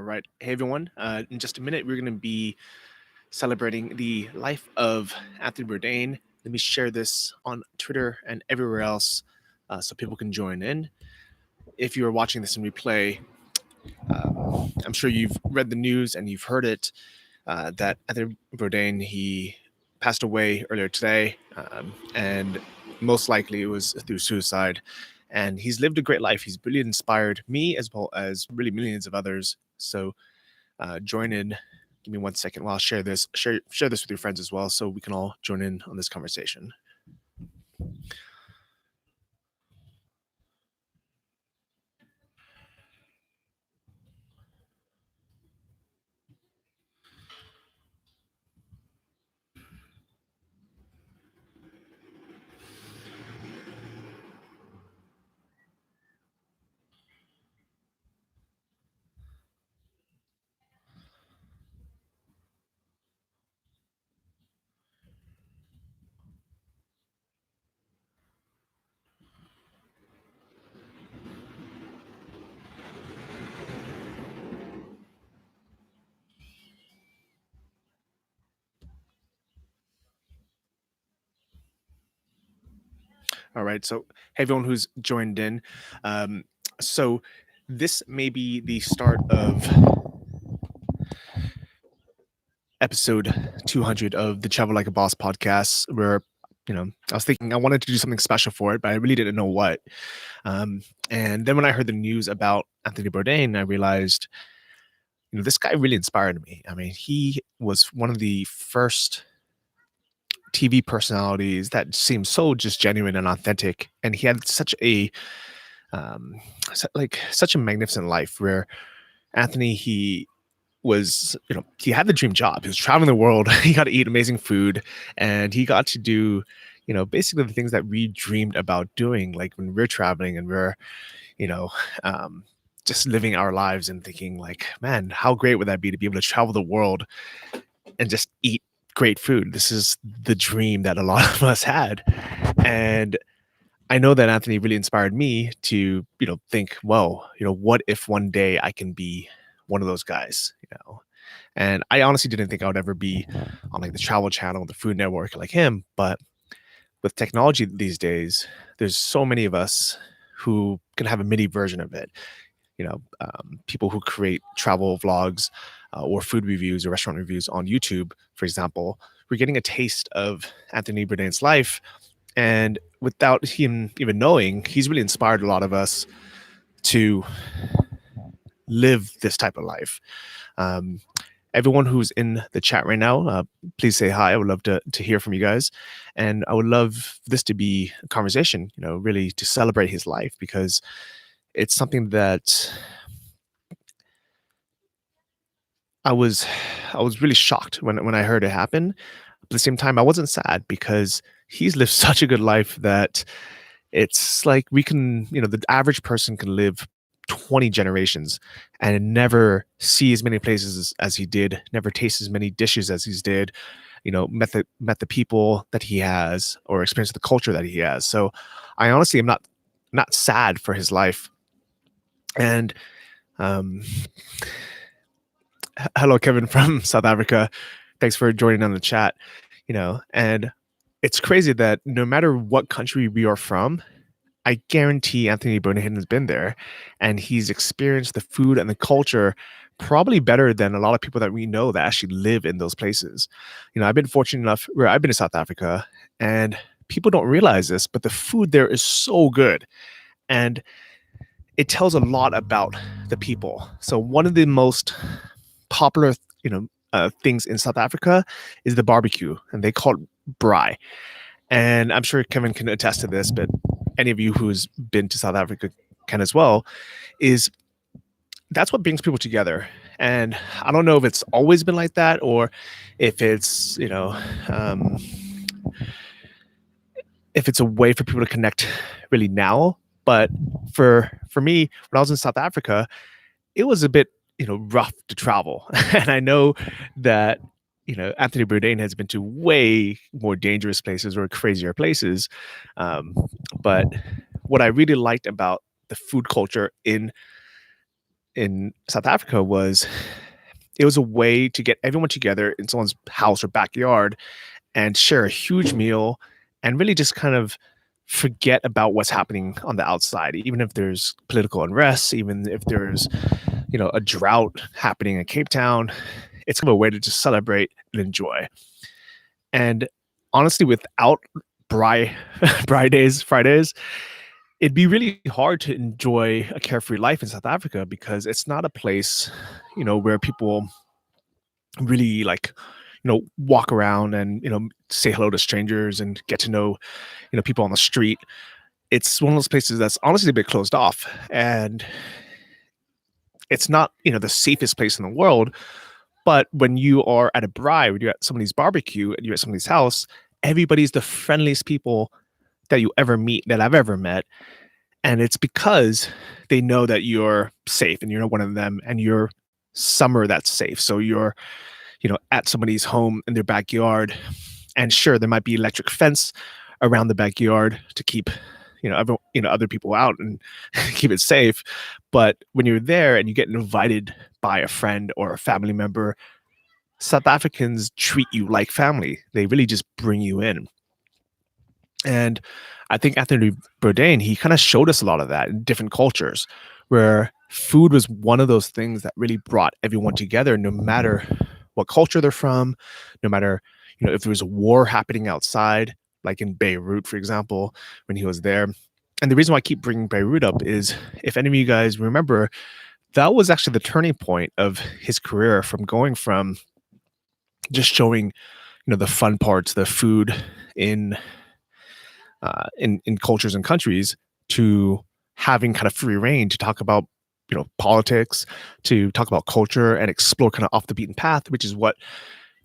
right. Hey, everyone. In just a minute, we're going to be celebrating the life of Anthony Bourdain. Let me share this on Twitter and everywhere else so people can join in. If you are watching this in replay, I'm sure you've read the news and you've heard it that Anthony Bourdain, he passed away earlier today, and most likely it was through suicide. And he's lived a great life. He's really inspired me as well as really millions of others. So join in. Give me 1 second while I share this. Share this with your friends as well, so we can all join in on this conversation. All right. So, hey, everyone who's joined in. Um, so, this may be the start of episode 200 of the Travel Like a Boss podcast, where I was thinking I wanted to do something special for it, but I really didn't know what. And then when I heard the news about Anthony Bourdain, I realized, this guy really inspired me. I mean, he was one of the first TV personalities that seemed so just genuine and authentic, and he had such a magnificent life. Where Anthony, he was, he had the dream job. He was traveling the world. He got to eat amazing food, and he got to do, basically the things that we dreamed about doing, like when we're traveling and we're, you know, um, just living our lives and thinking like, man, how great would that be to be able to travel the world and just eat great food? This is the dream that a lot of us had. And I know that Anthony really inspired me to, think, well, what if one day I can be one of those guys. And I honestly didn't think I would ever be on like the Travel Channel, the Food Network like him. But with technology these days, there's so many of us who can have a mini version of it. People who create travel vlogs or food reviews or restaurant reviews on YouTube, for example. We're getting a taste of Anthony Bourdain's life. And without him even knowing, he's really inspired a lot of us to live this type of life. Everyone who's in the chat right now, please say hi. I would love to hear from you guys. And I would love this to be a conversation, really to celebrate his life, because it's something that I was really shocked when I heard it happen. At the same time, I wasn't sad, because he's lived such a good life that it's like we can, the average person can live 20 generations and never see as many places as he did, never taste as many dishes as he's did, met the people that he has, or experienced the culture that he has. So I honestly am not sad for his life. And um, hello, Kevin from South Africa. Thanks for joining on the chat. And it's crazy that no matter what country we are from, I guarantee Anthony Bourdain has been there, and he's experienced the food and the culture probably better than a lot of people that we know that actually live in those places. I've been fortunate enough where I've been to South Africa, and people don't realize this, but the food there is so good. And it tells a lot about the people. So one of the most popular, things in South Africa is the barbecue, and they call it braai. And I'm sure Kevin can attest to this, but any of you who's been to South Africa can as well, is that's what brings people together. And I don't know if it's always been like that, or if it's, if it's a way for people to connect really now. But for me, when I was in South Africa, it was a bit, rough to travel. And I know that, Anthony Bourdain has been to way more dangerous places or crazier places. But what I really liked about the food culture in in South Africa was it was a way to get everyone together in someone's house or backyard and share a huge meal and really just kind of forget about what's happening on the outside, even if there's political unrest, even if there's, a drought happening in Cape Town. It's kind of a way to just celebrate and enjoy. And honestly, without Bri Bri days, Fridays, it'd be really hard to enjoy a carefree life in South Africa because it's not a place, where people really like, walk around and, say hello to strangers and get to know, people on the street. It's one of those places that's honestly a bit closed off. And it's not, the safest place in the world. But when you are at a braai, when you're at somebody's barbecue and you're at somebody's house, everybody's the friendliest people that you ever meet, that I've ever met. And it's because they know that you're safe and you're not one of them and you're somewhere that's safe. So you're, at somebody's home in their backyard. And sure, there might be electric fence around the backyard to keep, other people out and keep it safe. But when you're there and you get invited by a friend or a family member, South Africans treat you like family. They really just bring you in. And I think Anthony Bourdain, he kind of showed us a lot of that in different cultures, where food was one of those things that really brought everyone together, no matter what culture they're from, no matter, if there was a war happening outside, like in Beirut, for example, when he was there. And the reason why I keep bringing Beirut up is, if any of you guys remember, that was actually the turning point of his career, from going from just showing, the fun parts, the food in in cultures and countries, to having kind of free reign to talk about, politics, to talk about culture and explore kind of off the beaten path, which is what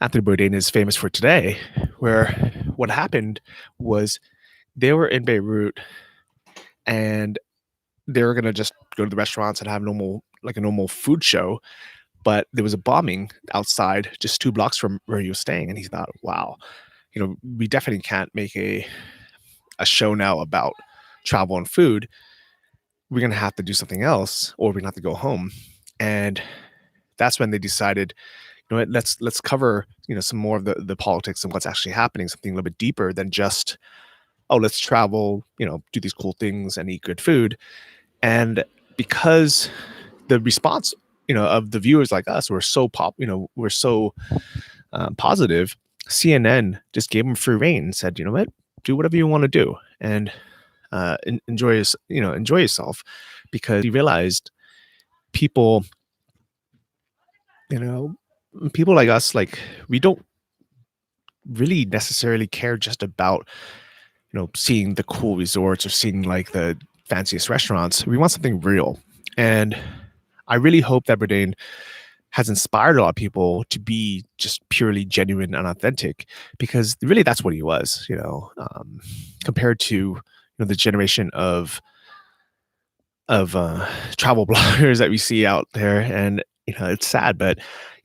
Anthony Bourdain is famous for today. Where what happened was they were in Beirut and they were gonna just go to the restaurants and have a normal food show, but there was a bombing outside just 2 blocks from where he was staying, and he thought, "Wow, we definitely can't make a show now about travel and food. We're gonna have to do something else, or we're gonna have to go home." And that's when they decided, what, let's cover, some more of the politics and what's actually happening, something a little bit deeper than just, oh, let's travel, do these cool things and eat good food. And because the response, of the viewers like us were so we're so positive, CNN just gave them free reign and said, you know what, do whatever you want to do and enjoy yourself, because he realized people, you know, people like us, like, we don't really necessarily care just about, seeing the cool resorts or seeing like the fanciest restaurants. We want something real. And I really hope that Bourdain has inspired a lot of people to be just purely genuine and authentic, because really that's what he was, compared to, the generation of travel bloggers that we see out there. And, it's sad, but,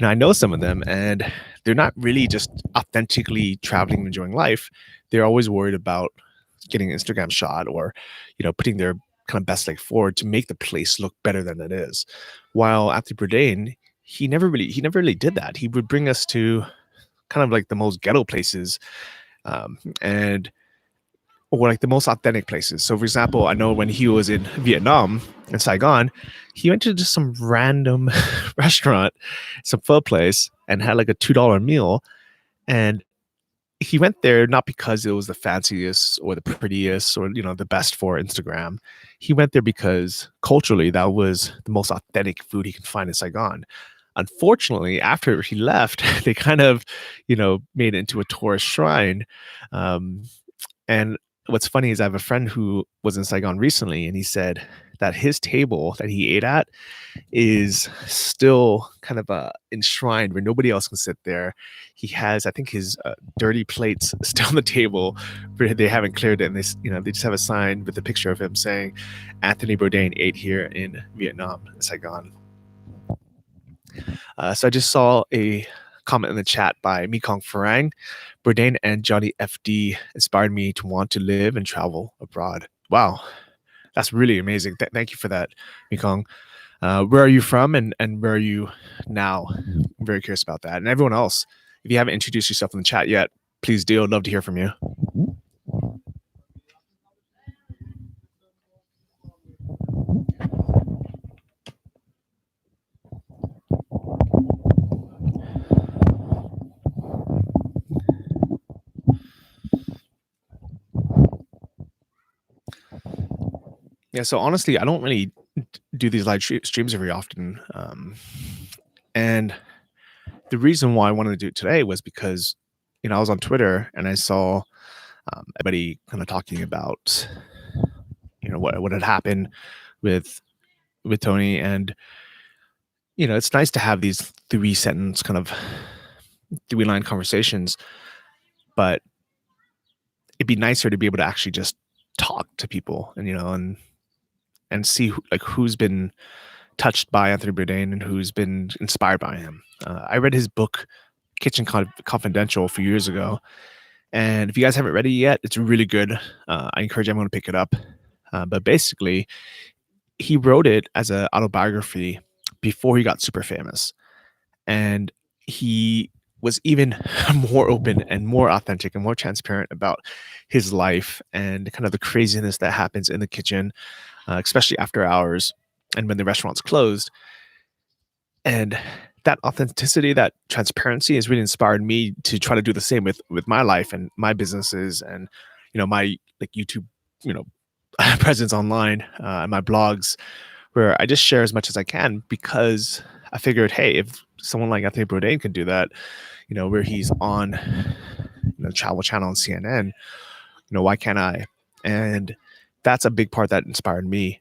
I know some of them, and they're not really just authentically traveling and enjoying life. They're always worried about getting an Instagram shot, or, putting their kind of best leg forward to make the place look better than it is. While Anthony Bourdain, he never really did that. He would bring us to kind of like the most ghetto places, and or like the most authentic places. So, for example, I know when he was in Vietnam, in Saigon, he went to just some random restaurant, some pho place, and had like a $2 meal. And he went there not because it was the fanciest or the prettiest or, the best for Instagram. He went there because culturally that was the most authentic food he could find in Saigon. Unfortunately, after he left, they kind of, made it into a tourist shrine. And what's funny is I have a friend who was in Saigon recently, and he said that his table that he ate at is still kind of enshrined where nobody else can sit there. He has, I think, his dirty plates still on the table, but they haven't cleared it, and they just have a sign with a picture of him saying, "Anthony Bourdain ate here in Vietnam, Saigon." So I just saw a comment in the chat by Mekong Farang. Bourdain and Johnny FD inspired me to want to live and travel abroad. Wow, that's really amazing. Thank you for that, Mekong. Where are you from, and where are you now? I'm very curious about that. And everyone else, if you haven't introduced yourself in the chat yet, please do. I'd love to hear from you. Yeah, so honestly, I don't really do these live streams very often. And the reason why I wanted to do it today was because, I was on Twitter and I saw everybody kind of talking about, what had happened with Tony, and it's nice to have these 3 sentence kind of 3 line conversations, but it'd be nicer to be able to actually just talk to people and see who's been touched by Anthony Bourdain and who's been inspired by him. I read his book Kitchen Confidential a few years ago, and if you guys haven't read it yet, it's really good. I encourage everyone to pick it up. But basically, he wrote it as an autobiography before he got super famous, and he was even more open and more authentic and more transparent about his life and kind of the craziness that happens in the kitchen, especially after hours and when the restaurant's closed. And that authenticity, that transparency has really inspired me to try to do the same with my life and my businesses and my YouTube presence online, and my blogs, where I just share as much as I can, because I figured, hey, if someone like Anthony Bourdain can do that, where he's on Travel Channel and CNN, why can't I? And that's a big part that inspired me.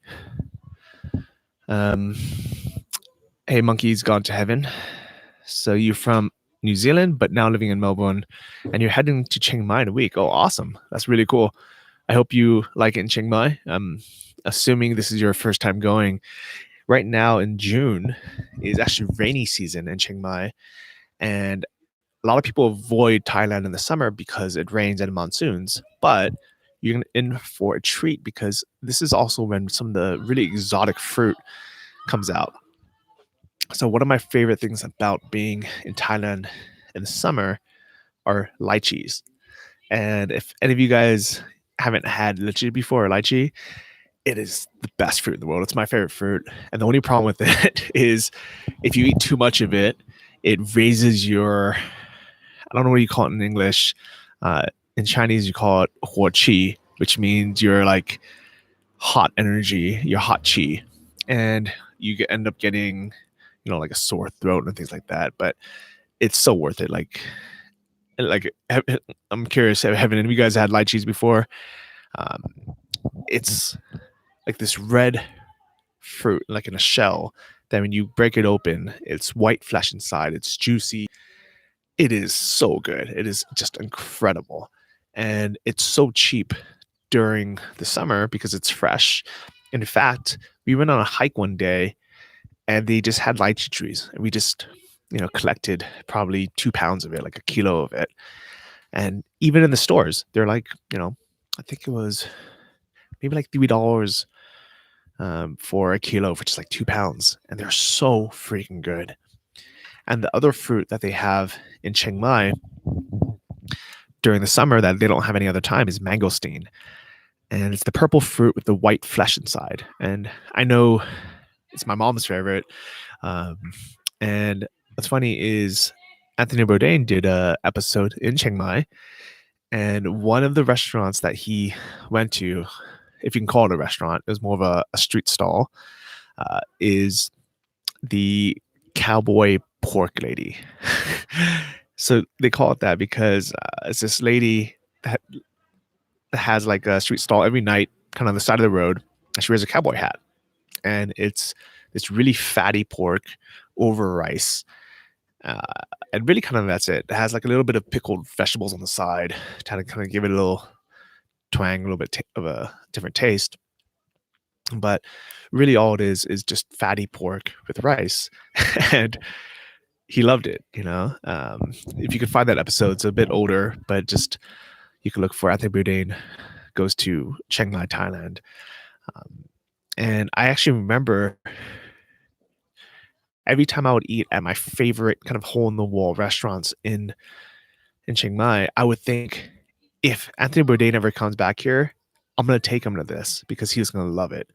Hey, Monkey's Gone to Heaven. So you're from New Zealand, but now living in Melbourne, and you're heading to Chiang Mai in a week. Oh, awesome. That's really cool. I hope you like it in Chiang Mai. Assuming this is your first time going. Right now in June is actually rainy season in Chiang Mai, and a lot of people avoid Thailand in the summer because it rains and monsoons, but you're in for a treat because this is also when some of the really exotic fruit comes out. So one of my favorite things about being in Thailand in the summer are lychees. And if any of you guys haven't had lychee before, or lychee, it is the best fruit in the world. It's my favorite fruit. And the only problem with it is if you eat too much of it, it raises your, I don't know what you call it in English. In Chinese, you call it huo qi, which means you're like hot energy, your hot chi. And you end up getting, like a sore throat and things like that. But it's so worth it. I'm curious, have any of you guys had lychees before? It's like this red fruit, like in a shell. Then when you break it open, it's white flesh inside. It's juicy. It is so good. It is just incredible. And it's so cheap during the summer because it's fresh. In fact, we went on a hike one day and they just had lychee trees. And we just, collected probably 2 pounds of it, like a kilo of it. And even in the stores, they're like, I think it was maybe like $3 for a kilo for just like 2 pounds. And they're so freaking good. And the other fruit that they have in Chiang Mai during the summer that they don't have any other time is mangosteen. And it's the purple fruit with the white flesh inside. And I know it's my mom's favorite. And what's funny is Anthony Bourdain did a episode in Chiang Mai, and one of the restaurants that he went to, if you can call it a restaurant, it was more of a street stall, is the cowboy pork lady. So they call it that because it's this lady that has like a street stall every night, kind of on the side of the road, and she wears a cowboy hat. And it's this really fatty pork over rice. And really kind of that's it. It has like a little bit of pickled vegetables on the side to kind of give it a little twang, a little bit of a different taste. But really all it is just fatty pork with rice. And he loved it, if you could find that episode, it's a bit older, but just you can look for Anthony Bourdain goes to Chiang Mai, Thailand. And I actually remember every time I would eat at my favorite kind of hole in the wall restaurants in Chiang Mai, I would think, if Anthony Bourdain ever comes back here, I'm gonna take him to this because he's gonna love it.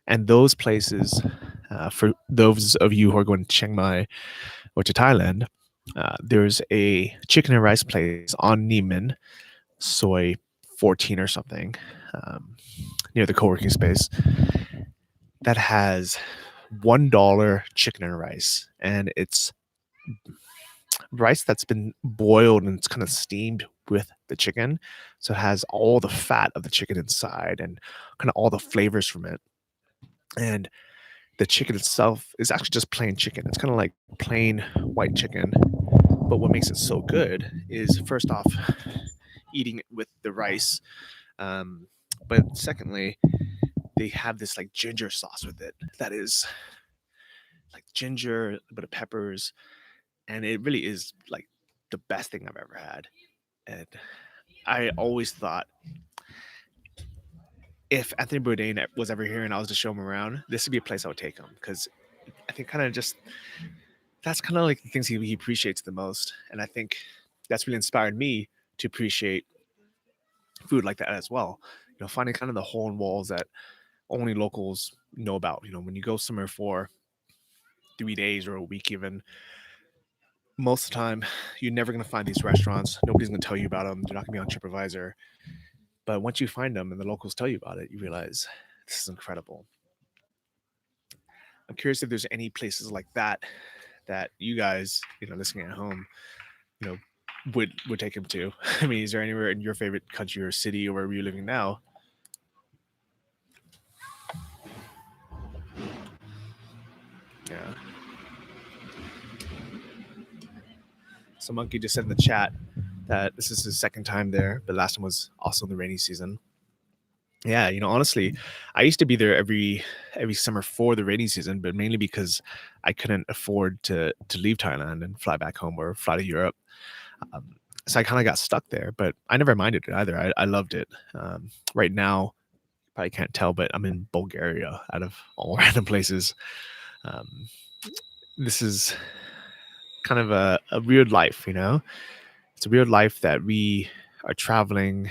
And those places, for those of you who are going to Chiang Mai or to Thailand, there's a chicken and rice place on Neiman, Soy 14 or something, um, near the co-working space, that has $1 chicken and rice, and it's rice that's been boiled and it's kind of steamed with the chicken, so it has all the fat of the chicken inside and kind of all the flavors from it. And the chicken itself is actually just plain chicken. It's kind of like plain white chicken, but what makes it so good is, first off, eating it with the rice, um, but secondly, they have this like ginger sauce with it that is like ginger, a bit of peppers, and it really is like the best thing I've ever had. And I always thought, if Anthony Bourdain was ever here and I was to show him around, this would be a place I would take him, because I think kind of just that's kind of like the things he appreciates the most. And I think that's really inspired me to appreciate food like that as well. Finding kind of the hole in walls that only locals know about. When you go somewhere for 3 days or a week, even, most of the time, you're never going to find these restaurants. Nobody's going to tell you about them. They're not going to be on TripAdvisor. But once you find them and the locals tell you about it, you realize this is incredible. I'm curious if there's any places like that that you guys, listening at home, you know, would take him to. I mean, is there anywhere in your favorite country or city or wherever you're living now? Yeah. So Monkey just said in the chat that this is his second time there, but last time was also in the rainy season. Yeah, honestly, I used to be there every summer for the rainy season, but mainly because I couldn't afford to leave Thailand and fly back home or fly to Europe. Um, so I kind of got stuck there, but I never minded it either. I loved it. Right now, you probably can't tell, but I'm in Bulgaria out of all random places. Um, this is kind of a weird life. It's a weird life that we are traveling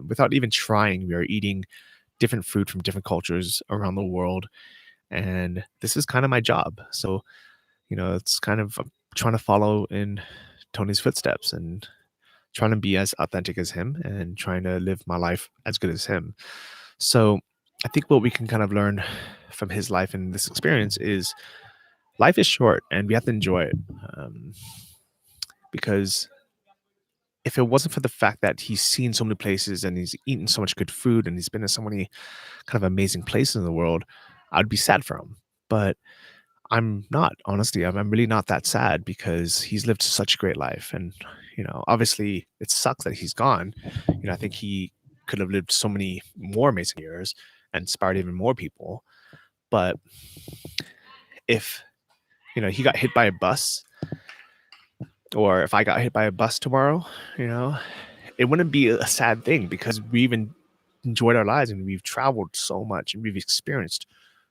without even trying. We are eating different food from different cultures around the world, and this is kind of my job. So it's kind of trying to follow in Tony's footsteps and trying to be as authentic as him and trying to live my life as good as him. So I think what we can kind of learn from his life and this experience is, life is short and we have to enjoy it. Because if it wasn't for the fact that he's seen so many places and he's eaten so much good food and he's been to so many kind of amazing places in the world, I'd be sad for him. But I'm not, honestly. I'm really not that sad, because he's lived such a great life. And, obviously it sucks that he's gone. I think he could have lived so many more amazing years and inspired even more people. But if, he got hit by a bus, or if I got hit by a bus tomorrow, you know, it wouldn't be a sad thing, because we've enjoyed our lives and we've traveled so much and we've experienced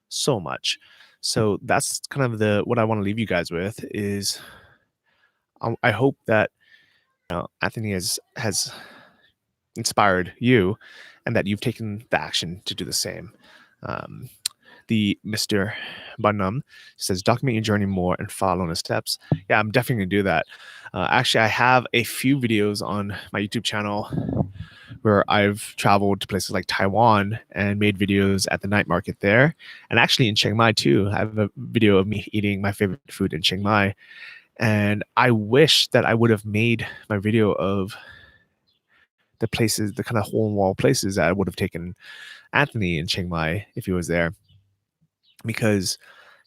so much. So that's kind of what I want to leave you guys with is, I hope that Anthony has inspired you, and that you've taken the action to do the same. Um, the Mr. Bunnum says, document your journey more and follow in his steps. Yeah, I'm definitely going to do that. Actually, I have a few videos on my YouTube channel where I've traveled to places like Taiwan and made videos at the night market there. And actually in Chiang Mai too, I have a video of me eating my favorite food in Chiang Mai. And I wish that I would have made my video of the places, the kind of hole in wall places that I would have taken Anthony in Chiang Mai if he was there. Because,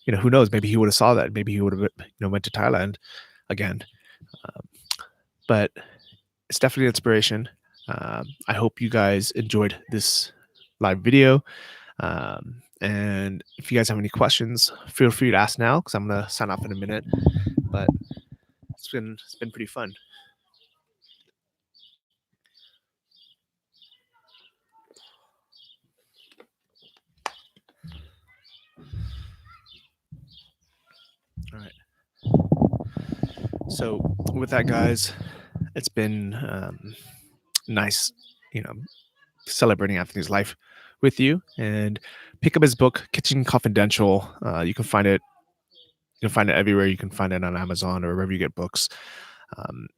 who knows, maybe he would have saw that. Maybe he would have, went to Thailand again. Um, but it's definitely an inspiration. I hope you guys enjoyed this live video. And if you guys have any questions, feel free to ask now, because I'm going to sign off in a minute. But it's been pretty fun. All right. So with that, guys, it's been nice, you know, celebrating Anthony's life with you. And pick up his book, Kitchen Confidential. You can find it. You can find it everywhere. You can find it on Amazon or wherever you get books. Um,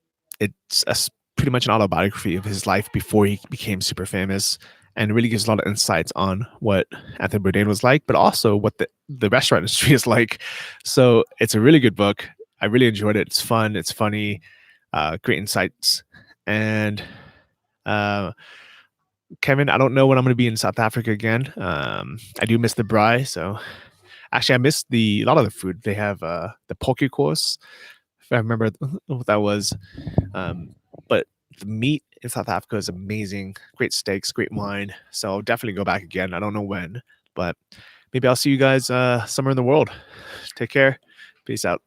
it's pretty much an autobiography of his life before he became super famous, and really gives a lot of insights on what Anthony Bourdain was like, but also what the restaurant industry is like. So it's a really good book. I really enjoyed it. It's fun. It's funny. Great insights. And uh, Kevin, I don't know when I'm going to be in South Africa again. I do miss the braai. So actually, I missed a lot of the food. They have the poke course, if I remember what that was. Um, but the meat in South Africa is amazing. Great steaks, great wine. So I'll definitely go back again. I don't know when, but maybe I'll see you guys somewhere in the world. Take care. Peace out.